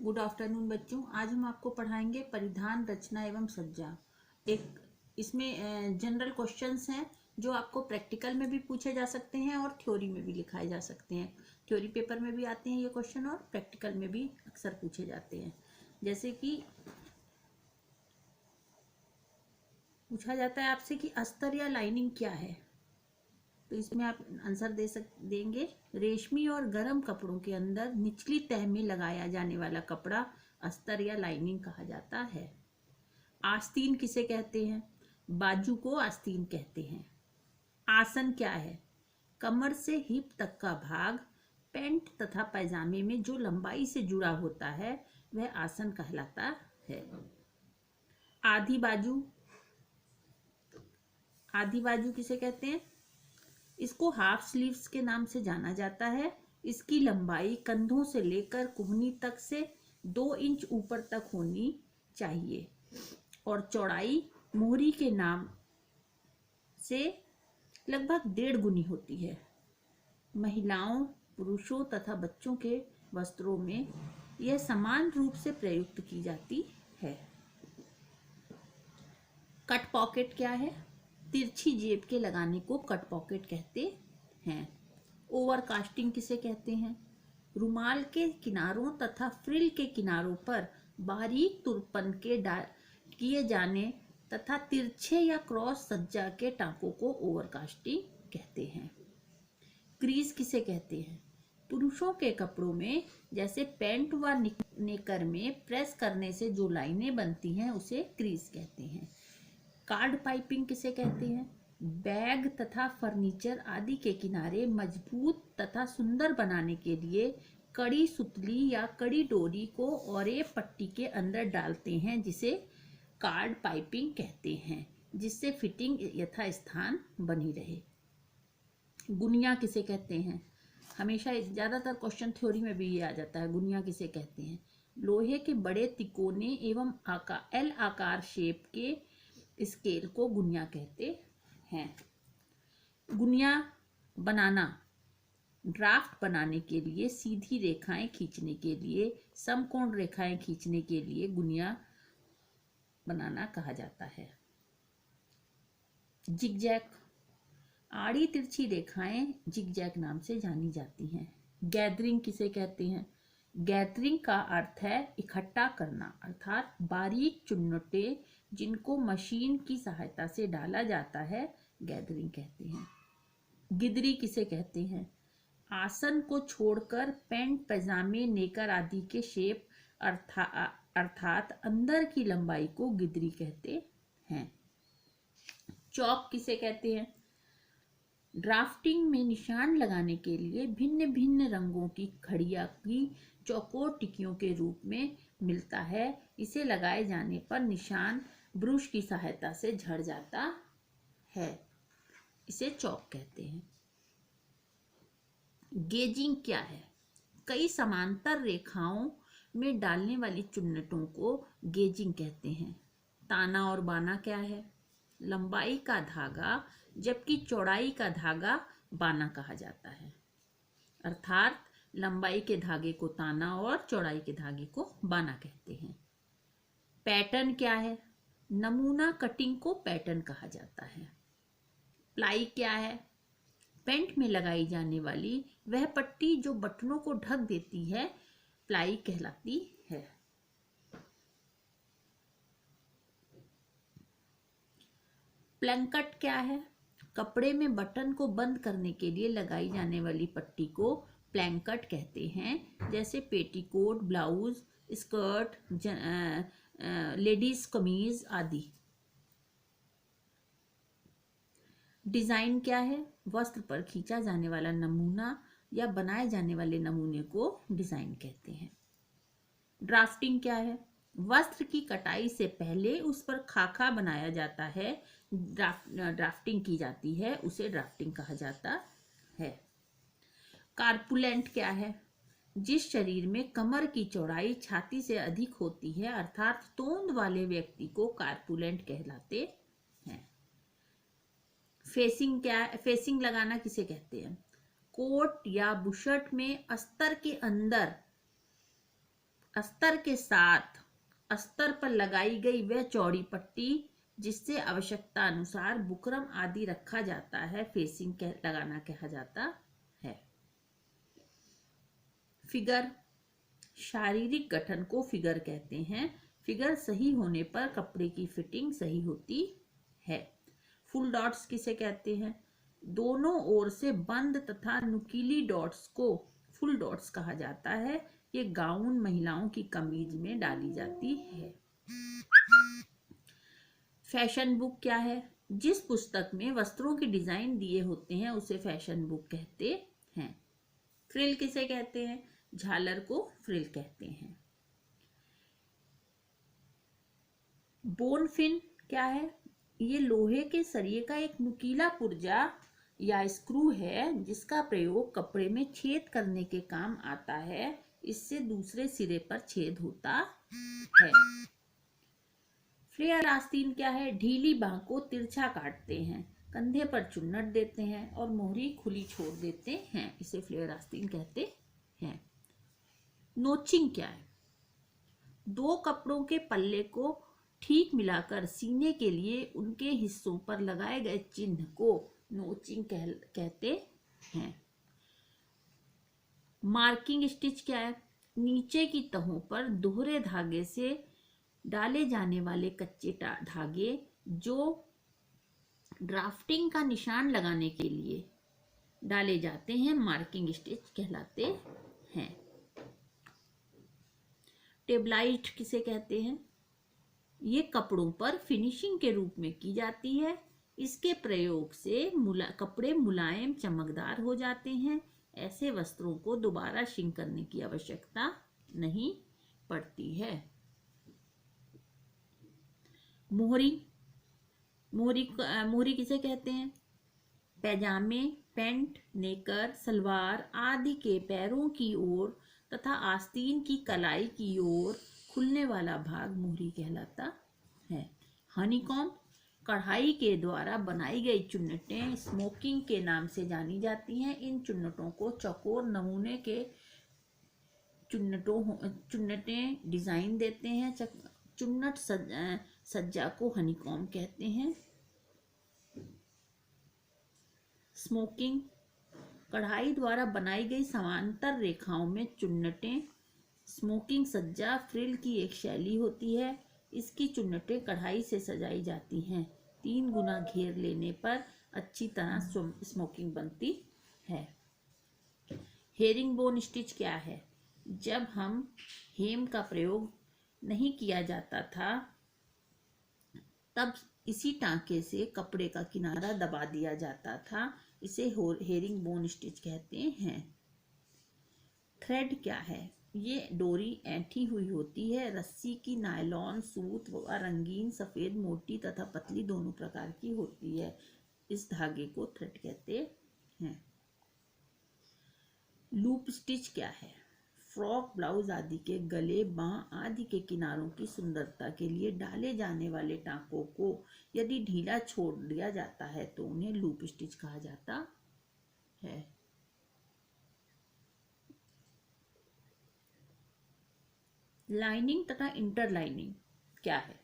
Good afternoon बच्चों। आज हम आपको पढ़ाएंगे परिधान, रचना एवं सज्जा। एक इसमें जनरल क्वेश्चंस हैं जो आपको प्रैक्टिकल में भी पूछे जा सकते हैं और थ्योरी में भी लिखाए जा सकते हैं। थ्योरी पेपर में भी आते हैं ये क्वेश्चन और प्रैक्टिकल में भी अक्सर पूछे जाते हैं। जैसे कि पूछा जाता है आपसे कि अस्तर या लाइनिंग क्या है, तो इसमें आप आंसर देंगे। रेशमी और गर्म कपड़ों के अंदर निचली तह में लगाया जाने वाला कपड़ा अस्तर या लाइनिंग कहा जाता है। आस्तीन किसे कहते हैं? बाजू को आस्तीन कहते हैं। आसन क्या है? कमर से हिप तक का भाग पैंट तथा पैजामे में जो लंबाई से जुड़ा होता है वह आसन कहलाता है। आधी बाजू किसे कहते हैं? इसको हाफ स्लीव्स के नाम से जाना जाता है। इसकी लंबाई कंधों से लेकर कोहनी तक से 2 इंच ऊपर तक होनी चाहिए और चौड़ाई मोहरी के नाम से लगभग 1.5 गुनी होती है। महिलाओं, पुरुषों तथा बच्चों के वस्त्रों में यह समान रूप से प्रयुक्त की जाती है। कट पॉकेट क्या है? तिरछी जेब के लगाने को कट पॉकेट कहते हैं। ओवर कास्टिंग किसे कहते हैं? रुमाल के किनारों तथा फ्रिल के किनारों पर बारीक तुरपन के किए जाने तथा तिरछे या क्रॉस सज्जा के टांकों को ओवर कास्टिंग कहते हैं। क्रीज किसे कहते हैं? पुरुषों के कपड़ों में जैसे पैंट व नेकर में प्रेस करने से जो लाइनें बनती हैं उसे क्रीज कहते हैं। कार्ड पाइपिंग किसे कहते हैं? बैग तथा फर्नीचर आदि के किनारे मजबूत तथा सुंदर बनाने के लिए कड़ी सुतली या कड़ी डोरी को और एक पट्टी के अंदर डालते हैं जिसे कार्ड पाइपिंग कहते हैं, जिससे फिटिंग यथास्थान बनी रहे। गुनिया किसे कहते हैं? हमेशा ज्यादातर क्वेश्चन थ्योरी में भी ये आ जाता है। गुनिया किसे कहते हैं? लोहे के बड़े तिकोने एवं एल आकार शेप के स्केल को गुनिया कहते हैं। गुनिया बनाना, ड्राफ्ट बनाने के लिए, सीधी रेखाएं खींचने के लिए, समकोण रेखाएं खींचने के लिए गुनिया बनाना कहा जाता है। जिगजैग, आड़ी तिरछी रेखाएं जिगजैग नाम से जानी जाती हैं। गैदरिंग किसे कहते हैं? गैदरिंग का अर्थ है इकट्ठा करना, अर्थात बारीक चुन्नटे जिनको मशीन की सहायता से डाला जाता है गैदरिंग कहते हैं। गिदरी किसे कहते हैं? आसन को छोड़कर पैंट, पैजामे, नेकर आदि के शेप अर्थात अंदर की लंबाई को गिदरी कहते हैं। चौक किसे कहते हैं? ड्राफ्टिंग में निशान लगाने के लिए भिन्न भिन्न रंगों की खड़िया की चौकोर टिकियों के रूप में मिलता है। इसे लगाए जाने पर निशान ब्रश की सहायता से झड़ जाता है, इसे चौक कहते हैं। गेजिंग क्या है? कई समांतर रेखाओं में डालने वाली चुन्नटों को गेजिंग कहते हैं। ताना और बाना क्या है? लंबाई का धागा जबकि चौड़ाई का धागा बाना कहा जाता है, अर्थात लंबाई के धागे को ताना और चौड़ाई के धागे को बाना कहते हैं। पैटर्न क्या है? नमूना कटिंग को पैटर्न कहा जाता है। प्लाई क्या है? पैंट में लगाई जाने वाली वह पट्टी जो बटनों को ढक देती है, प्लाई कहलाती है। प्लंकट क्या है? कपड़े में बटन को बंद करने के लिए लगाई जाने वाली पट्टी को प्लैंकट कहते हैं, जैसे पेटीकोट, ब्लाउज, स्कर्ट, लेडीज कमीज आदि। डिजाइन क्या है? वस्त्र पर खींचा जाने वाला नमूना या बनाए जाने वाले नमूने को डिजाइन कहते हैं। ड्राफ्टिंग क्या है? वस्त्र की कटाई से पहले उस पर खाका बनाया जाता है, ड्राफ्टिंग की जाती है, उसे ड्राफ्टिंग कहा जाता है। कार्पुलेंट क्या है? जिस शरीर में कमर की चौड़ाई छाती से अधिक होती है, अर्थात तोंद वाले व्यक्ति को कार्पुलेंट कहलाते हैं। फेसिंग क्या है? फेसिंग लगाना किसे कहते हैं? कोट या बुशर्ट में अस्तर के अंदर अस्तर के साथ अस्तर पर लगाई गई वह चौड़ी पट्टी जिससे आवश्यकता अनुसार बुकरम आदि रखा जाता है, फेसिंग लगाना कहा जाता है। फिगर, शारीरिक गठन को फिगर कहते हैं। फिगर सही होने पर कपड़े की फिटिंग सही होती है। फुल डॉट्स किसे कहते हैं? दोनों ओर से बंद तथा नुकीली डॉट्स को फुल डॉट्स कहा जाता है। ये गाउन महिलाओं की कमीज में डाली जाती है। फैशन बुक क्या है? जिस पुस्तक में वस्त्रों की डिजाइन दिए होते हैं उसे फैशन बुक कहते हैं। फ्रिल किसे कहते हैं? झालर को फ्रिल कहते हैं। बोन फिन क्या है? ये लोहे के सरिये का एक नुकीला पुर्जा या स्क्रू है जिसका प्रयोग कपड़े में छेद करने के काम आता है। इससे दूसरे सिरे पर छेद होता है। फ्लेयर आस्तीन क्या है? ढीली बांह को तिरछा काटते हैं, कंधे पर चुन्नट देते हैं और मोहरी खुली छोड़ देते हैं। इसे फ्लेयर आस्तीन कहते हैं। नोचिंग क्या है? दो कपड़ों के पल्ले को ठीक मिलाकर सीने के लिए उनके हिस्सों पर लगाए गए चिन्ह को नोचिंग कहते हैं। मार्किंग स्टिच क्या है? नीचे की तहों पर दोहरे धागे से डाले जाने वाले कच्चे धागे जो ड्राफ्टिंग का निशान लगाने के लिए डाले जाते हैं, मार्किंग स्टिच कहलाते हैं। टेबलाइट किसे कहते हैं? ये कपड़ों पर फिनिशिंग के रूप में की जाती है। इसके प्रयोग से कपड़े मुलायम चमकदार हो जाते हैं। ऐसे वस्त्रों को दोबारा शिंक करने की आवश्यकता नहीं पड़ती है। मोहरी, मोहरी किसे कहते हैं? पैजामे, पैंट, नेकर, सलवार आदि के पैरों की ओर तथा आस्तीन की कलाई की ओर खुलने वाला भाग मोहरी कहलाता है। हनीकॉम्ब, कढ़ाई के द्वारा बनाई गई चुन्नटें स्मोकिंग के नाम से जानी जाती हैं। इन चुन्नटों को चौकोर नमूने के चुन्नटें डिजाइन देते हैं। चुन्नट सज्जा को हनीकॉम्ब कहते हैं। स्मोकिंग, कढ़ाई द्वारा बनाई गई समांतर रेखाओं में चुन्नटें। स्मोकिंग सज्जा फ्रिल की एक शैली होती है। इसकी चुन्नटें कढ़ाई से सजाई जाती हैं। 3 गुना घेर लेने पर अच्छी तरह स्मोकिंग बनती है। हेरिंग बोन स्टिच क्या है? जब हम हेम का प्रयोग नहीं किया जाता था तब इसी टांके से कपड़े का किनारा दबा दिया जाता था। इसे हेरिंग बोन स्टिच कहते हैं। थ्रेड क्या है? ये डोरी ऐंठी हुई होती है। रस्सी की नायलॉन, सूत व रंगीन, सफेद, मोटी तथा पतली दोनों प्रकार की होती है। इस धागे को थ्रेड कहते हैं। लूप स्टिच क्या है? फ्रॉक, ब्लाउज आदि के गले, बांह आदि के किनारों की सुंदरता के लिए डाले जाने वाले टांकों को यदि ढीला छोड़ दिया जाता है तो उन्हें लूप स्टिच कहा जाता है। लाइनिंग तथा इंटरलाइनिंग क्या है?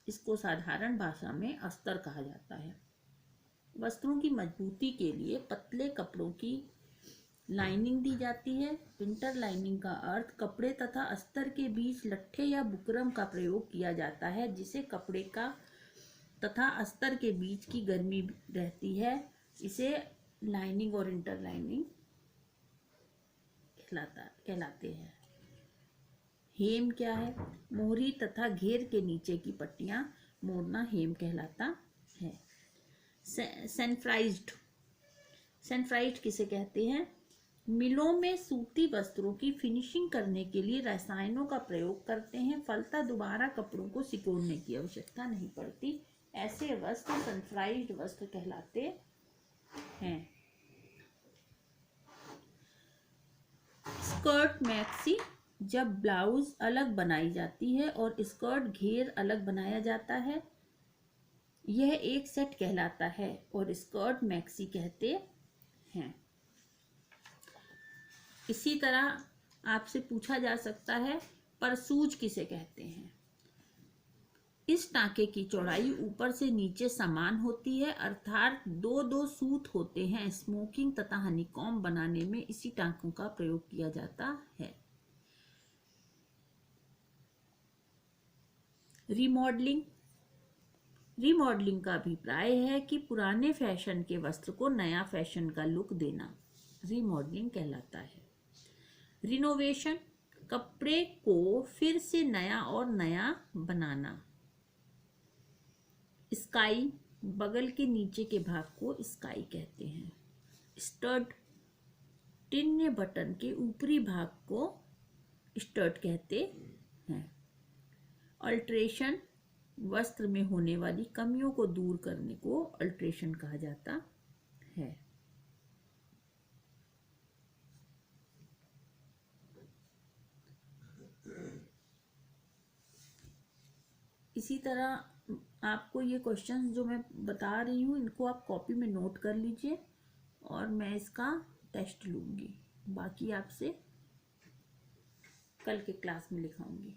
इसको साधारण भाषा में अस्तर कहा जाता है। वस्त्रों की मजबूती के लिए पतले कपड़ों की लाइनिंग दी जाती है। इंटरलाइनिंग का अर्थ कपड़े तथा अस्तर के बीच लट्ठे या बुकरम का प्रयोग किया जाता है, जिसे कपड़े का तथा अस्तर के बीच की गर्मी रहती है। इसे लाइनिंग और इंटरलाइनिंग कहलाते हैं। हेम क्या है? मोहरी तथा घेर के नीचे की पट्टियां मोड़ना हेम कहलाता है। सैनफ्राइज्ड किसे कहते हैं? मिलों में सूती वस्त्रों की फिनिशिंग करने के लिए रसायनों का प्रयोग करते हैं। फलतः दोबारा कपड़ों को सिकोड़ने की आवश्यकता नहीं पड़ती। ऐसे वस्त्र सनफ्राइज्ड वस्त्र कहलाते हैं। स्कर्ट मैक्सी, जब ब्लाउज अलग बनाई जाती है और स्कर्ट घेर अलग बनाया जाता है, यह एक सेट कहलाता है और स्कर्ट मैक्सी कहते हैं। इसी तरह आपसे पूछा जा सकता है परसूज किसे कहते हैं। इस टांके की चौड़ाई ऊपर से नीचे समान होती है, अर्थात दो दो सूत होते हैं। स्मोकिंग तथा हनीकॉम्ब बनाने में इसी टांकों का प्रयोग किया जाता है। रिमॉडलिंग। रिमॉडलिंग का अभिप्राय है कि पुराने फैशन के वस्त्र को नया फैशन का लुक देना रिमॉडलिंग कहलाता है। रिनोवेशन, कपड़े को फिर से नया और नया बनाना। स्काई, बगल के नीचे के भाग को स्काई कहते हैं। स्टड, टिन्य बटन के ऊपरी भाग को स्टड कहते हैं। अल्ट्रेशन, वस्त्र में होने वाली कमियों को दूर करने को अल्ट्रेशन कहा जाता है। इसी तरह आपको ये क्वेश्चन जो मैं बता रही हूँ इनको आप कॉपी में नोट कर लीजिए और मैं इसका टेस्ट लूँगी। बाकी आपसे कल के क्लास में लिखाऊंगी।